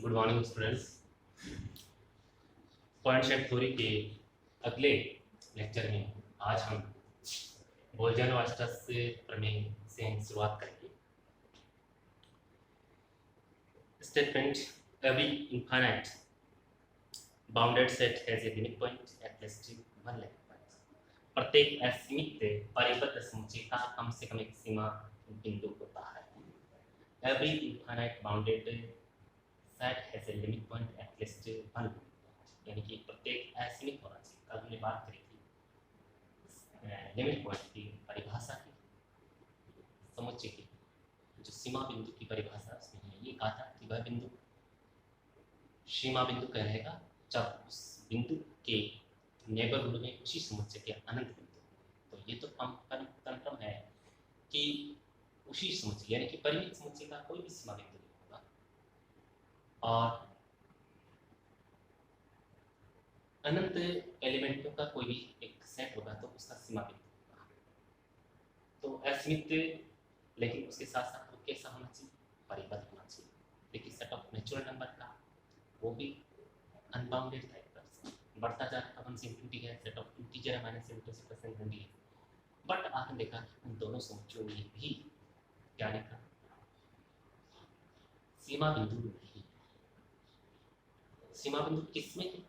Good morning students. Points and theory के अगले lecture में आज हम बोल्जन-वास्टस प्रमेय से शुरुआत करेंगे। Statement every infinite bounded set has a limit point at least one limit point. प्रत्येक असीमित परिबद्ध समुच्चय का कम से कम एक सीमा बिंदु होता है। Every infinite bounded set has a limit point at least one, यानी कि प्रत्येक असीमित होना चाहिए। कल हमने बात करी थी लिमिट पॉइंट की परिभाषा की, समुच्चय की जो सीमा बिंदु की परिभाषा उसमें है। ये कहा था कि वह बिंदु सीमा बिंदु कहलाएगा जब उस बिंदु के नेबरहुड में उसी समुच्चय के अनंत बिंदु। तो ये तो कंफर्म है कि उसी समुच्चय यानी कि परिमित समुच्चय का कोई भी सीमा बिंदु नहीं होगा और अनंत एलिमेंटों का कोई भी एक सेट होगा तो उसका सीमा बिंदु होगा। तो असीमित, लेकिन उसके साथ साथ वो कैसा होना चाहिए? परिबद्ध होना चाहिए। देखिए सेट ऑफ नेचुरल नंबर का वो भी अनबाउंडेड टाइप का बढ़ता जा रहा है, 1 से इंफिनिटी है। सेट ऑफ इंटीजर है -1 है। बट आपने देखा उन दोनों समुच्चयों में भी क्या लिखा? सीमा बिंदु नहीं। सीमा बिंदु किसमें है?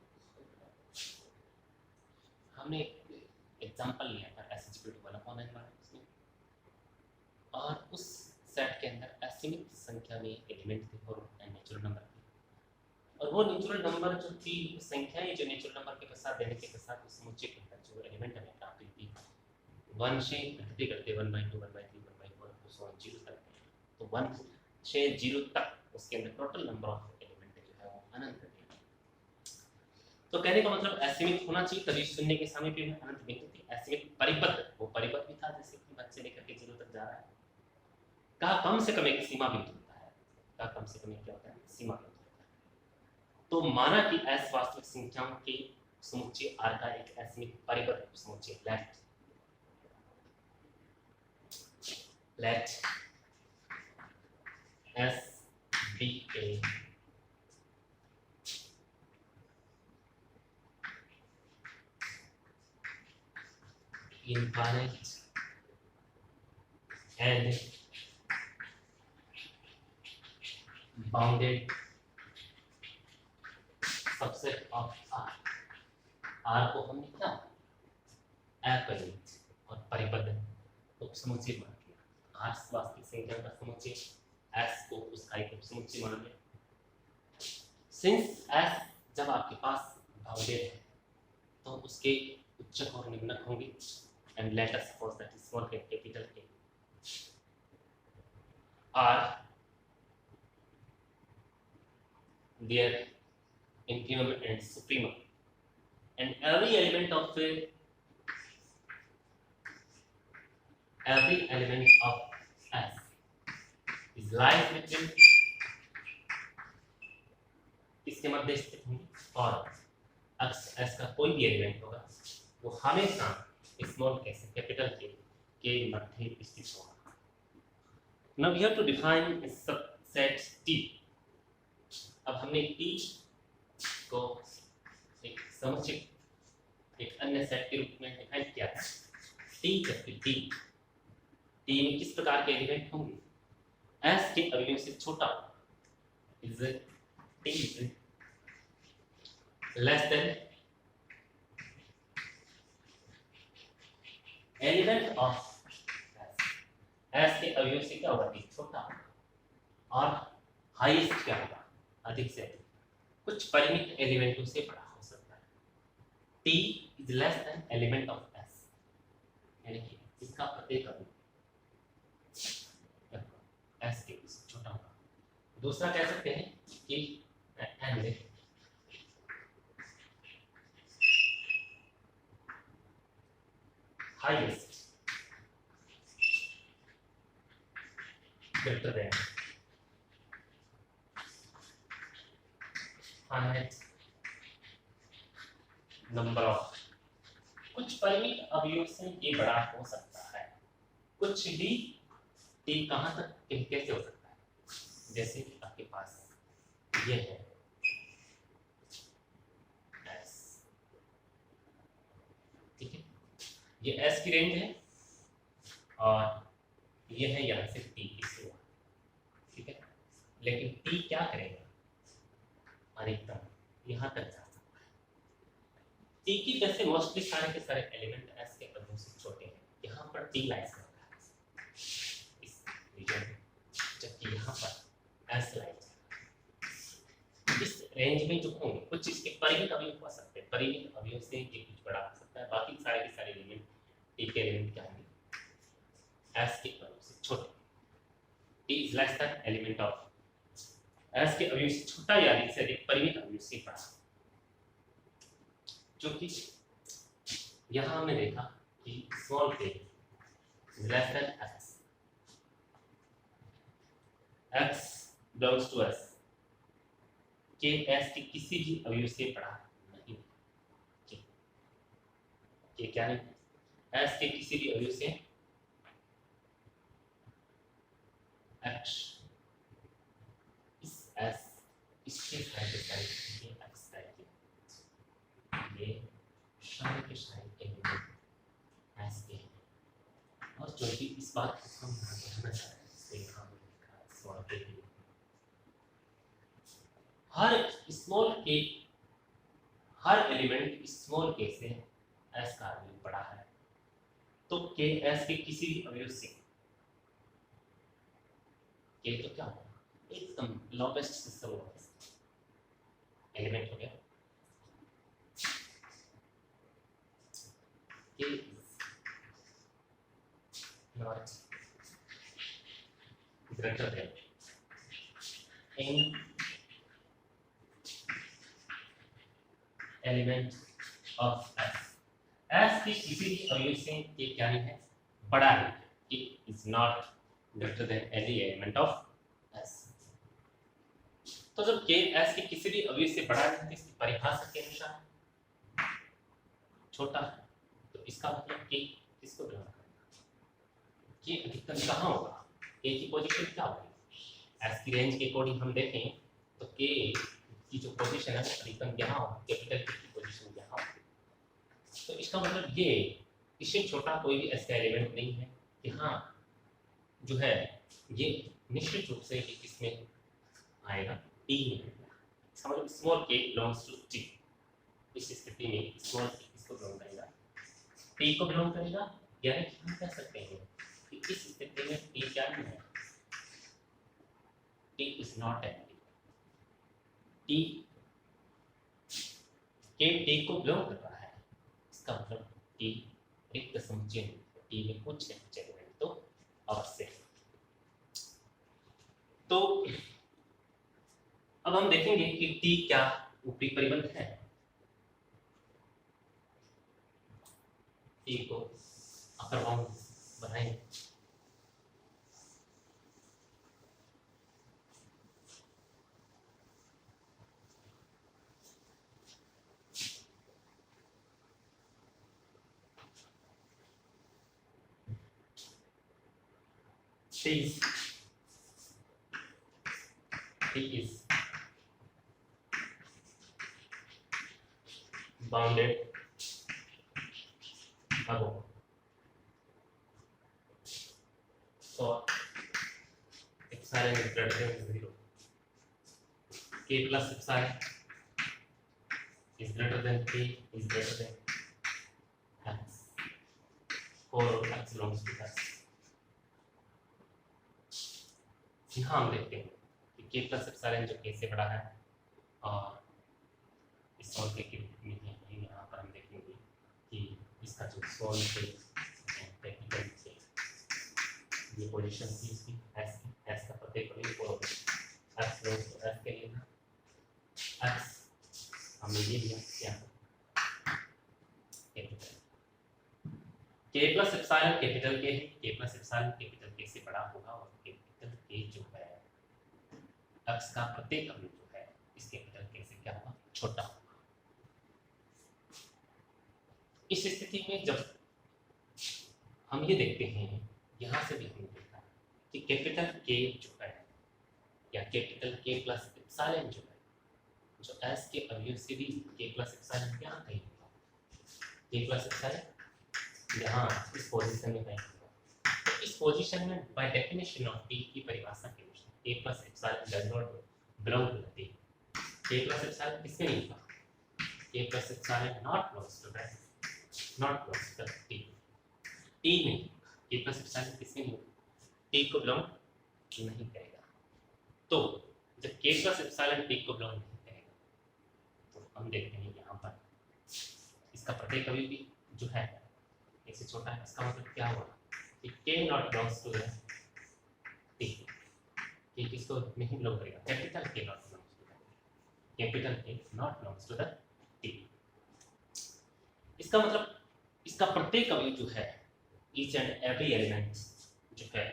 हमने एग्जांपल लिया था SH2 वाला ऑनलाइन वाला उसमें, और उस सेट के अंदर असीमित संख्या में एलिमेंट थे और नेचुरल नंबर थे, और वो नेचुरल नंबर जो थी संख्याएं जो नेचुरल नंबर के साथ देने के साथ उस समुच्चय के अंदर जो एलिमेंट हमें प्राप्त हुई थी 1 से घटते करते 1/2 1/3 1/4 तो 0 तक, तो 1 से 0 तक उसके अंदर टोटल नंबर ऑफ एलिमेंट जो है वो अनंत है। तो कहने का मतलब असीमित होना चाहिए तभी शून्य के सामने पे अनंत बिंदु थी। असीमित परिबद्ध, वो परिबद्ध भी था जैसे कि 1 से लेकर के 0 तक जा रहा है। का कम से कम एक सीमा बिंदु होता है। का कम से कम एक क्या होता है? सीमा बिंदु होता है। तो माना कि S वास्तविक संख्याओं के समुच्चय R का एक असीमित परिबद्ध समुच्चय let S be a infinite and bounded subset of R। R को हमने क्या अपरिमित और परिबद्ध उपसमुच्चय मान लिया। R वास्तविक संख्या का समुच्चय, S को उसका एक उपसमुच्चय मान लिया। सिंस S जब आपके पास बाउंडेड है तो उसके उच्चक और निम्नक होंगे। And let us suppose that small के कैपिटल के R their infimum and supremum, and every element of S is lies between इसके मध्य स्थित होंगे, और S का कोई भी एलिमेंट होगा वो हमेशा स्मॉल के से कैपिटल के मध्य स्थित होगा। Now we have to define a subset T। अब हमने T को एक समुच्चय एक अन्य सेट के रूप में डिफाइन किया था। T में किस प्रकार के एलिमेंट होंगे? S के अवयव से छोटा is T is less than element of S के अवयव से क्या होगा? छोटा, और हाईएस्ट क्या होगा? अधिक से अधिक कुछ परिमित एलिमेंटों से बड़ा हो सकता है। T is less than element of S, यानी कि इसका प्रत्येक अवयव S के से छोटा होगा। दूसरा कह सकते हैं कि and highest greater than finite number of, कुछ परिमित अवयव से ये बड़ा हो सकता है। कुछ भी T कहाँ तक कैसे हो सकता है? जैसे आपके पास ये है एस, ठीक है, ये एस की रेंज है और ये है यहाँ से टी की शुरुआत, ठीक है। लेकिन टी क्या करेगा, अधिकतम यहाँ तक जा सकता है। टी की वैसे मोस्टली सारे के सारे एलिमेंट एस के कदम से छोटे हैं, यहाँ पर टी लाइज करता है इस रीजन में, जबकि यहाँ पर एस लाइज इस रेंज में जो होंगे कुछ इसके परिमित अवयव हो सकते हैं, परिमित अवयव से ये कुछ बड़ा हो सकता है, बाकी सारे के सारे एलिमेंट टी के एलिमेंट क्या होंगे, एस के अवयव से छोटे। T is less than element of S के अवयव से छोटा या अधिक से अधिक परिमित अवयव से बड़ा, जो कि यहाँ हमने देखा कि small K less than X, X belongs to S, के एस के किसी भी अवयव से बड़ा नहीं, के क्या नहीं, एस के किसी भी अवयव से एक्स, इस एस इसके सारे के सारे ये एक्स टाइप के, ये सारे के सारे एलिमेंट एस के हैं। और जो कि इस बात को हम समझना चाह रहे हैं, इसलिए यहाँ हमने लिखा स्मॉल के लिए हर स्मॉल के, हर एलिमेंट स्मॉल के से एस का अवयव बड़ा है, तो के एस के किसी भी अवयव से के तो क्या होगा, एकदम लोवेस्ट से लोवेस्ट एलिमेंट हो गया, के not greater then in element of S, S के किसी भी अवयव से ये क्या नहीं है, बड़ा है, it is not greater than any element of S. तो जब के एस के किसी भी अवयव से बड़ा है, इसकी परिभाषा के अनुसार छोटा है, तो इसका मतलब के किसको ग्रहण करेगा, के अधिकतम कहाँ होगा, के की पोजीशन क्या होगी, एस की रेंज के अकॉर्डिंग हम देखें तो के की जो पोजीशन है अधिकतम यहाँ होगी, कैपिटल के की पोजीशन यहाँ होगी। तो इसका मतलब ये इससे छोटा कोई भी ऐसा एलिमेंट नहीं है, यहाँ जो है ये निश्चित रूप से कि किसमें आएगा, टी में। इसका मतलब स्मॉल के बिलोंग्स टू टी, इस स्थिति में स्मॉल के किसको बिलोंग करेगा, टी को बिलोंग करेगा, यानी कि हम कह सकते हैं कि इस स्थिति में टी क्या नहीं है, T is not an T, के टी को बिलोंग कर रहा है, इसका मतलब टी रिक्त समुच्चय, टी में कुछ एलिमेंट तो अवश्य है। तो अब हम देखेंगे कि टी क्या ऊपरी परिबंध है, टी को अपर बाउंड बनाएंगे, T is bounded above for epsilon is greater than 0, k plus epsilon is greater than k is greater than x for x belongs to x। यहाँ हम देखते हैं कि k प्लस एप्सिलॉन जो k से बड़ा है और इस सॉल्व के यहाँ पर हम देखेंगे कि इसका जो सॉल्व के टेक्निकल से ये पोजीशन थी इसकी s का प्रत्येक अवयव और x बिलोंग्स टू f के लिए x हमने ये लिया क्या capital k plus epsilon capital k है, k plus epsilon capital k से बड़ा होगा और कैपिटल k जो है x का प्रत्येक अवयव जो है इस कैपिटल k से क्या होगा, छोटा होगा। इस स्थिति में जब हम ये देखते हैं, यहाँ से भी हमने देखा कि कैपिटल K जो है या कैपिटल K प्लस एप्सिलॉन जो है जो एस के अवयव से भी के प्लस एप्सिलॉन क्या कहीं के प्लस एप्सिलॉन यहाँ इस पोजीशन में कहीं तो इस पोजीशन में बाय डेफिनेशन ऑफ टी की परिभाषा के अनुसार K plus epsilon does not belong to the T K plus epsilon किसमें नहीं था K plus epsilon not belongs to the T T में के प्लस एप्सिलॉन किसमें नहीं टी को बिलोंग नहीं करेगा तो जब के प्लस एप्सिलॉन टी को बिलोंग नहीं करेगा तो हम देखते हैं यहाँ पर इसका प्रत्येक कभी भी जो है एक से छोटा है इसका मतलब क्या हुआ कि K not belongs to the T K किसको नहीं बिलोंग करेगा capital K not belongs to the capital K not belongs to the T इसका मतलब इसका प्रत्येक अवयव जो है ईच एंड एवरी एलिमेंट जो है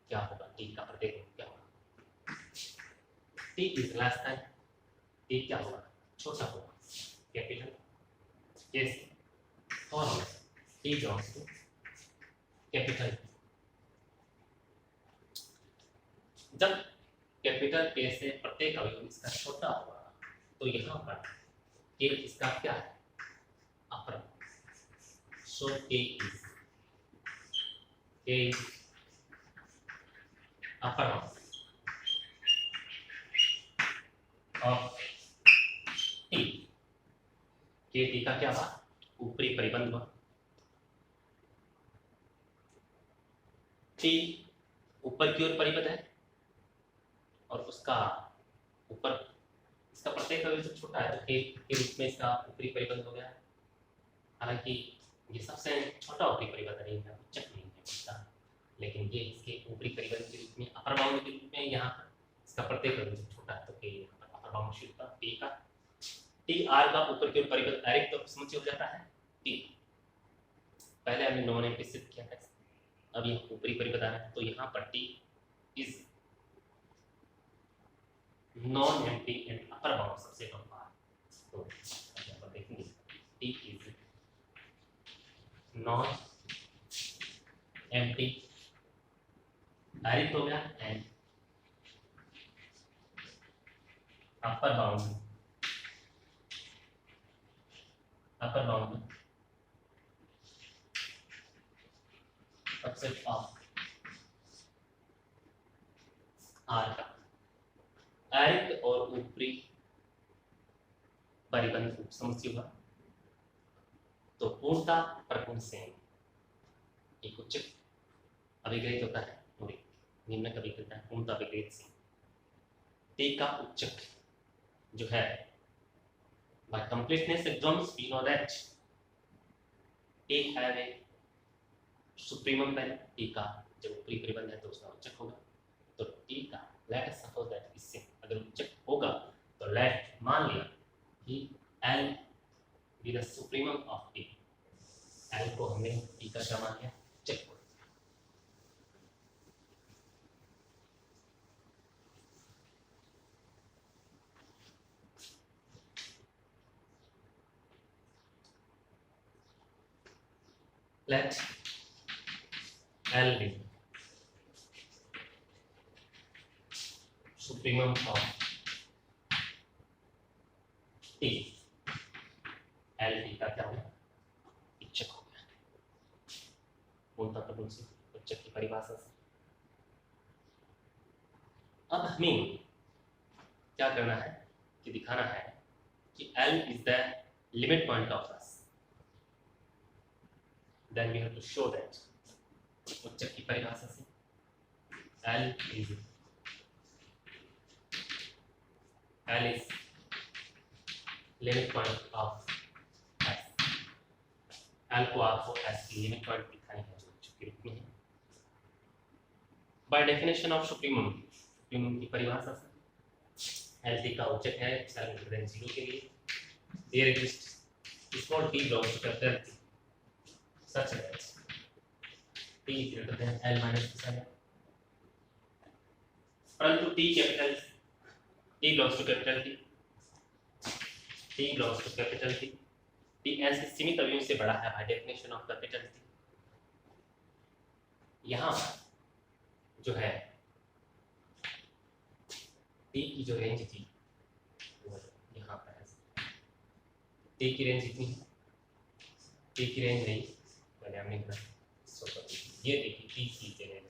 क्या होगा टी का प्रत्येक अवयव क्या होगा T is less than T क्या होगा छोटा होगा कैपिटल yes और टी बिलोंग्स टू कैपिटल जब कैपिटल के से प्रत्येक अवयव इसका छोटा होगा तो यहाँ पर के इसका क्या है अपर सो के इज अपर ऑफ टी के टी का क्या हुआ ऊपरी परिबंध हुआ टी ऊपर की ओर परिबद्ध है और उसका ऊपर इसका प्रत्येक अवयव जो छोटा है तो के रूप में इसका ऊपरी परिबंध हो गया हालांकि ये सबसे छोटा ऊपरी परिबंध नहीं है उच्चक नहीं है इसका लेकिन ये इसके ऊपरी परिबंध के रूप में अपर बाउंड के रूप में यहाँ पर इसका प्रत्येक अवयव जो छोटा है तो के यहाँ पर अपर बाउंड शुरू होता टी का टी आर का ऊपर की ओर परिबद्ध डायरेक्ट तो समुच्चय हो जाता है टी पहले हमने नॉन एम्प्टी सिद्ध किया था अब यहाँ ऊपरी परिबद्ध आ रहा है तो यहाँ पर T is non empty and upper bound सबसे कम बार तो यहाँ पर देखेंगे T is non empty direct हो गया and upper bound subset of R का डायरेक्ट और ऊपरी परिबंध उपसमुच्चय हुआ तो पूर्णता प्रपूर्ण से एक उच्चक अभिग्रहित होता है और एक निम्नक अभिग्रहित है पूर्णता अभिग्रहित से टी का उच्चक जो है by completeness exams we know that T have a supremum value T का जब ऊपरी परिबंध है तो उसका उच्चक होगा तो T का let us suppose that इससे अगर उच्चक होगा तो let मान लिया कि L be the supremum of T L को हमने T का क्या मान लिया उच्चक को let L be supremum of T L T का क्या होगा उच्चक हो गया पूर्णता प्रपूर्ण से उच्चक की परिभाषा से अब हमें क्या करना है कि दिखाना है कि L is the limit point of us then we have to show that उच्चक की परिभाषा से L is limit point of S L को आपको S की लिमिट पॉइंट दिखानी है जो उच्चक के रूप में है बाय डेफिनेशन ऑफ सुप्रीमम की परिभाषा से L T का उच्चक है epsilon greater than 0 के लिए there exists small t belongs to capital T such that T is greater than L minus epsilon परंतु T capital T belongs to capital T belongs to capital T T S के सीमित अवयवों से बड़ा है by definition of capital T यहाँ जो है T की जो रेंज थी टी की रेंज इतनी है, टी की रेंज नहीं मैंने हमने ये देखिए टी की रेंज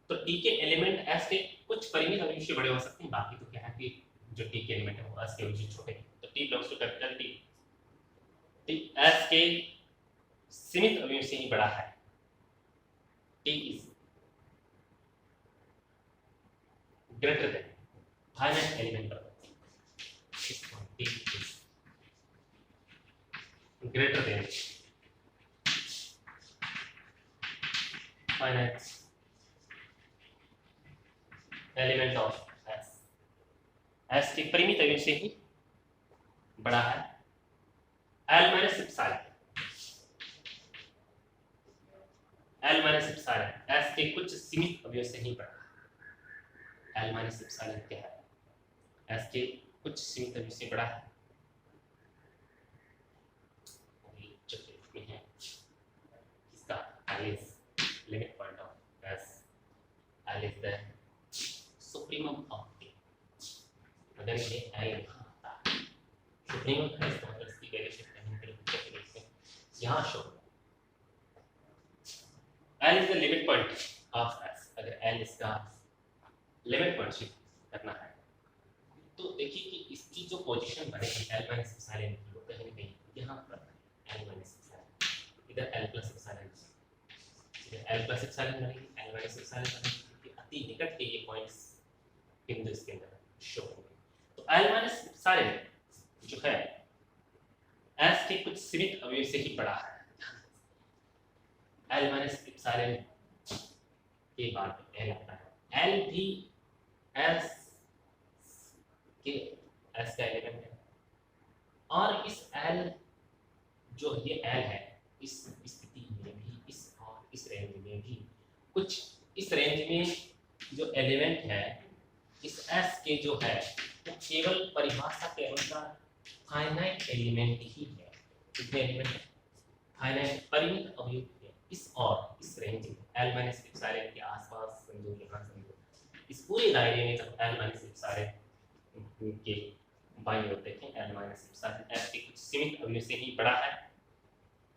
तो टी के एलिमेंट एस के कुछ परिमित अवयव से बड़े हो सकते हैं, बाकी तो क्या है कि जो टी के एलिमेंट है वो एस के अवयव से छोटे हैं। तो T belongs to capital T, T S के सीमित अवयव से ही बड़ा है। T is greater than finite element पर T is greater than finite element of S, S के परिमित अवयव से ही बड़ा है। L minus epsilon, L minus epsilon S के कुछ सीमित अवयव से ही बड़ा है। एल माइनस एप्सिलॉन क्या है? एस के कुछ सीमित अवयव से बड़ा है। में है इसका L is limit point of S, L is the supremum of T. अगर ये एल यहाँ आता है सुप्रीमम है, इसका मतलब इसकी वैल्यू कहीं पे यहाँ show all is the limit point of S. अगर एल इसका लिमिट पॉइंट शिफ्ट करना है तो देखिए कि इसकी जो पोजीशन बनेगी एल माइनस एप्सिलॉन की, वो कहीं ना कहीं यहाँ पर एल माइनस एप्सिलॉन, इधर एल प्लस एप्सिलॉन, इधर एल प्लस एप्सिलॉन बनेगी, एल माइनस एप्सिलॉन बनेगी। अति निकट के ये पॉइंट्स बिंदु इसके अंदर शो होंगे। तो एल माइनस एप्सिलॉन जो है एस के कुछ सीमित अवयव से ही बड़ा है। एल माइनस एप्सिलॉन के बाद एल आता है, एल भी एस के एस का एलिमेंट है और इस एल जो ये एल है इस स्थिति में भी इस और इस रेंज में भी कुछ इस रेंज में जो एलिमेंट है इस एस के जो है वो केवल परिभाषा के अनुसार फाइनाइट एलिमेंट ही है। कितने एलिमेंट है? फाइनाइट परिमित अवयव है इस और इस रेंज में एल माइनस एप्सिलॉन के आसपास समझो, यहाँ समझो, इस पूरे दायरे में जब एल माइनस एप्सिलॉन के बाईं ओर देखें एल माइनस एप्सिलॉन एस के कुछ सीमित अवयव से ही बड़ा है,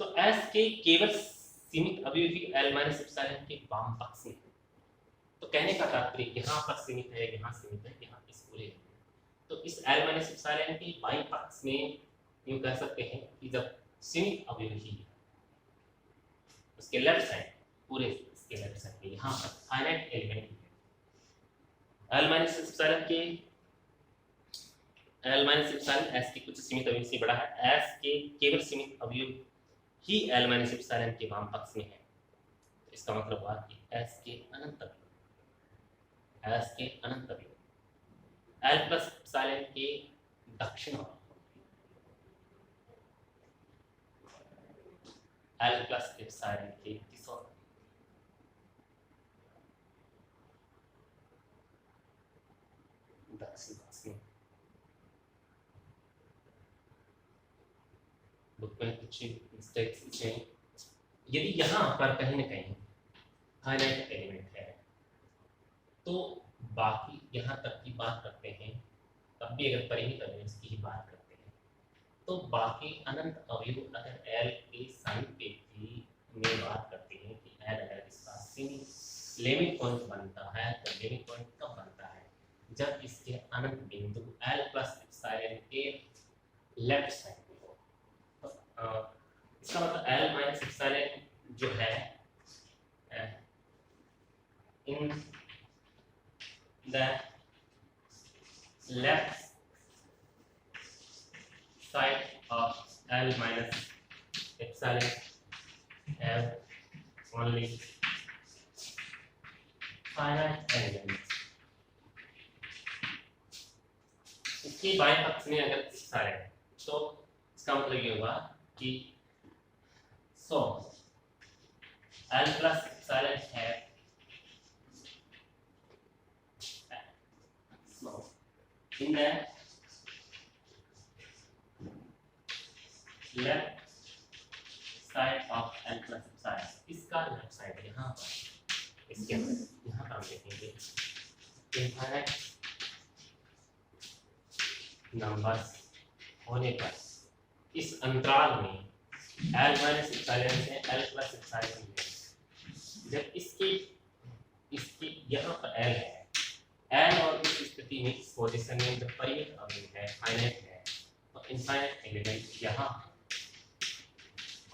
तो एस के केवल सीमित अवयव ही एल माइनस एप्सिलॉन के वाम पक्ष में है। तो कहने का तात्पर्य यहाँ पर सीमित है, यहाँ सीमित है, यहाँ इस पूरे, तो इस एल माइनस एप्सिलॉन के बाईं पक्ष में यूं कह सकते हैं कि जब सीमित अवयव ही है उसके लेफ्ट साइड, पूरे इसके लेफ्ट साइड में यहाँ पर फाइनाइट एलिमेंट है। एल माइनस एप्सिलॉन के एल माइनस एप्सिलॉन एस के कुछ सीमित अवयव से बड़ा है, एस के केवल सीमित अवयव ही एल माइनस एप्सिलॉन के वाम पक्ष में है। तो इसका मतलब हुआ कि एस के अनंत अवयव, एस के अनंत अवयव एल प्लस एप्सिलॉन के दक्षिण ओर, एल प्लस एप्सिलॉन के किस ओर? दक्षिण पक्ष में। बुक में कुछ मिस्टेक्स हैं। यदि यहाँ पर कहीं न कहीं फाइनाइट एलिमेंट है तो बाकी यहाँ तक की बात करते हैं, तब भी अगर परिमित अवयव की ही बात करते हैं तो बाकी अनंत अवयव अगर एल के सामीप्य की में बात करते हैं कि एल अगर इसका सीमित लिमिट पॉइंट बनता है तो लिमिट पॉइंट कब बनता है? जब इसके अनंत बिंदु एल प्लस एप्सिलॉन के लेफ्ट साइड में हो। तो इसका मतलब एल माइनस एप्सिलॉन जो है in the left side of L minus epsilon have only finite elements। इसके बाएं पक्ष में अगर सारे तो इसका मतलब ये होगा कि so L plus epsilon have so in the left side of L plus epsilon, इसका लेफ्ट साइड यहाँ पर इसके अंदर यहाँ पर हम देखेंगे इनफाइनाइट नंबर्स होने पर इस अंतराल में L माइनस इप्सिलॉन से L प्लस इप्सिलॉन में जब इसकी इसकी यहाँ पर L है, L और इस स्थिति में इस पोजीशन में जब परिमित अवयव है, फाइनाइट है, तो इनफाइनाइट एलिमेंट यहाँ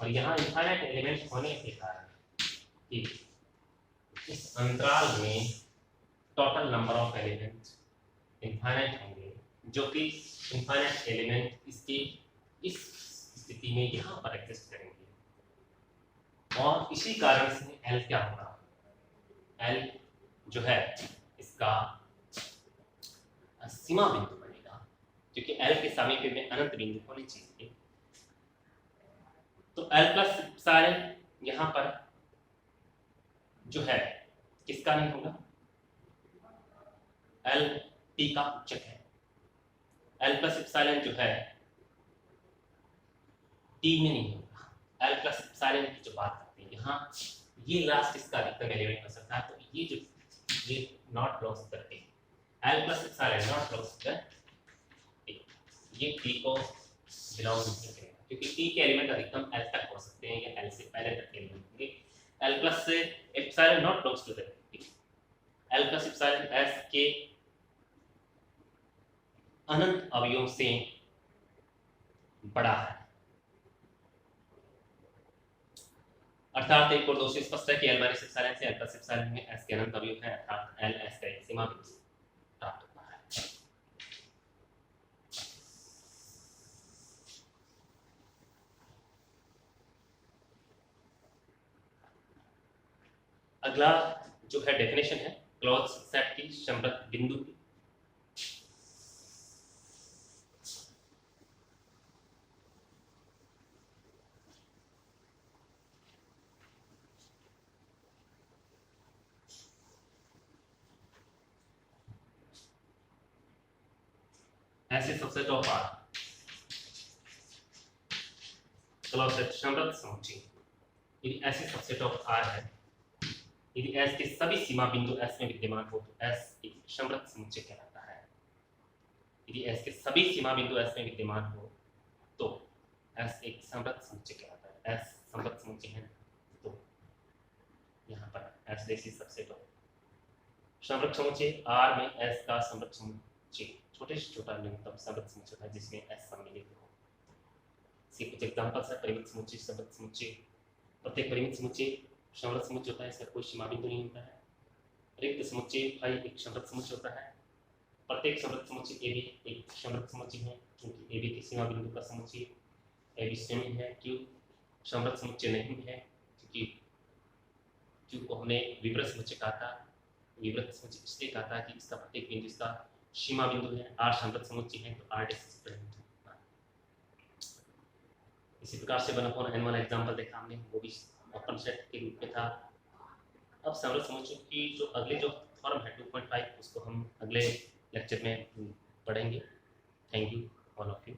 और यहाँ इनफाइनाइट एलिमेंट होने के कारण कि इस अंतराल में total number of element infinite होंगे, जो कि इनफाइनाइट एलिमेंट इसकी इस स्थिति में यहाँ पर एग्जिस्ट करेंगे और इसी कारण से L क्या होगा, L जो है इसका सीमा बिंदु बनेगा, क्योंकि L के समीप में अनंत बिंदु होनी चाहिए। तो L प्लस इप्सिलॉन यहाँ पर जो है किसका नहीं होगा, L T का उच्चक है। L प्लस इप्सिलॉन जो है T में नहीं होगा। L प्लस इप्सिलॉन की जो बात करते हैं यहाँ, ये लास्ट इसका अधिकतम एलिमेंट हो सकता है, तो ये नॉट बिलोंग्स करते हैं L plus epsilon not belongs to ये T को बिलोंग नहीं करेगा, क्योंकि T के एलिमेंट अधिकतम L तक हो सकते हैं या L से पहले तक के एलिमेंट होंगे। L plus epsilon not belongs to the L plus epsilon S के अनंत अवयव से बड़ा है, अर्थात एक और दो से स्पष्ट है कि L माइनस इप्सिलॉन से L प्लस इप्सिलॉन में S के अनंत अवयव है, अर्थात L S का एक सीमा बिंदु प्राप्त होता है। अगला जो है डेफिनेशन है क्लोज सेट की संवृत बिंदु की। ऐसे subset of R close set संवृत समुच्चय, यदि ऐसे सबसेट ऑफ R है, यदि S के सभी सीमा बिंदु S में विद्यमान हो तो S एक संवृत समुच्चय कहलाता है। यदि S के सभी सीमा बिंदु S में विद्यमान हो तो S एक संवृत समुच्चय कहलाता है। S संवृत समुच्चय है तो यहाँ पर S जैसी सबसेट ऑफ संवृत समुच्चय R में S का संवृत समुच्चय छोटे से छोटा न्यूनतम संवृत समुच्चय है जिसमें S सम्मिलित हो। इसके कुछ एग्जांपल्स है परिमित समुच्चय, संवृत समुच्चय। प्रत्येक परिमित समुच्चय संवृत समुच्चय होता है, इसका कोई सीमा बिंदु नहीं होता है। रिक्त समुच्चय फाई एक संवृत समुच्चय होता है। प्रत्येक संवृत समुच्चय ए भी एक संवृत समुच्चय है, क्योंकि ए बी की सीमा बिंदु का समुच्चय ए बी सेमी है। क्यू संवृत समुच्चय नहीं है, क्योंकि क्यू को हमने विवृत समुच्चय कहा था। विवृत समुच्चय इसलिए कहा था कि इसका प्रत्येक बिंदु इसका सीमा बिंदु है। आर संवृत समुच्चय है तो आर इसी प्रकार से बना फोन एन वाला एग्जांपल देखा हमने, वो भी ओपन सेट के रूप में था। अब संवृत समुच्चय की जो अगले जो फॉर्म है 2.5 उसको हम अगले लेक्चर में पढ़ेंगे। Thank you all of you.